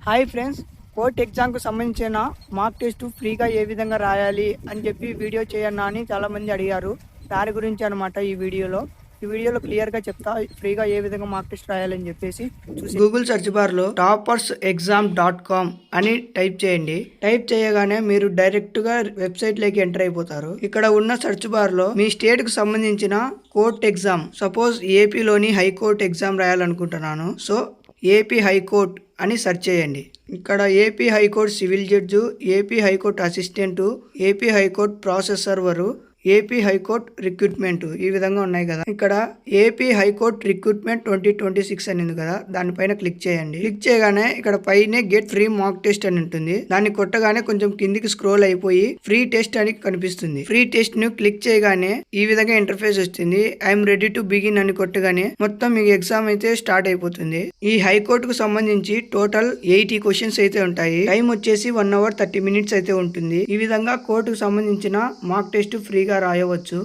Hi friends, court ఎగ్జామ్కు సంబంధించిన mock test ఫ్రీగా ఏ విధంగా రాయాలి అని చెప్పి వీడియో చేయన్నా అని చాలామంది అడిగారు. దాని గురించి అనమాట ఈ వీడియోలో క్లియర్గా చెప్తా, ఫ్రీగా ఏ విధంగా మాక్ టెస్ట్ రాయాలని చెప్పేసి చూసి గూగుల్ సెర్చ్ బార్లో టాపర్స్ఎగ్జామ్.com అని టైప్ చేయండి. టైప్ చేయగానే మీరు డైరెక్ట్గా వెబ్సైట్లోకి ఎంటర్ అయిపోతారు. ఇక్కడ ఉన్న సెర్చ్ బార్లో మీ స్టేట్కు సంబంధించిన కోర్ట్ ఎగ్జామ్, సపోజ్ ఏపీలోని హైకోర్టు ఎగ్జామ్ రాయాలనుకుంటున్నాను. సో ఏపీ హైకోర్ట్ అని సెర్చ్ చేయండి. ఇక్కడ AP high court civil judge, AP high court assistant, AP high court process server, AP high court recruitment ఈ విధంగా ఉన్నాయి కదా. ఇక్కడ ఏపీ హైకోర్టు రిక్రూట్మెంట్ 2026 అని ఉంది కదా, దానిపైన క్లిక్ చేయండి. క్లిక్ చేయగానే ఇక్కడ పైన గెట్ ఫ్రీ మాక్ టెస్ట్ అని ఉంటుంది. దాన్ని కొట్టగానే కొంచెం కిందికి స్క్రోల్ అయిపోయి ఫ్రీ టెస్ట్ అని కనిపిస్తుంది. ఫ్రీ టెస్ట్ ను క్లిక్ చేయగానే ఈ విధంగా ఇంటర్ఫేస్ వస్తుంది. ఐఎమ్ రెడీ టు బిగిన్ అని కొట్టగానే మొత్తం మీకు ఎగ్జామ్ అయితే స్టార్ట్ అయిపోతుంది. ఈ హైకోర్టుకు సంబంధించి టోటల్ 80 క్వశ్చన్స్ అయితే ఉంటాయి. టైం వచ్చేసి 1 hour 30 minutes అయితే ఉంటుంది. ఈ విధంగా కోర్టుకు సంబంధించిన మాక్ టెస్ట్ ఫ్రీగా రాయవచ్చు.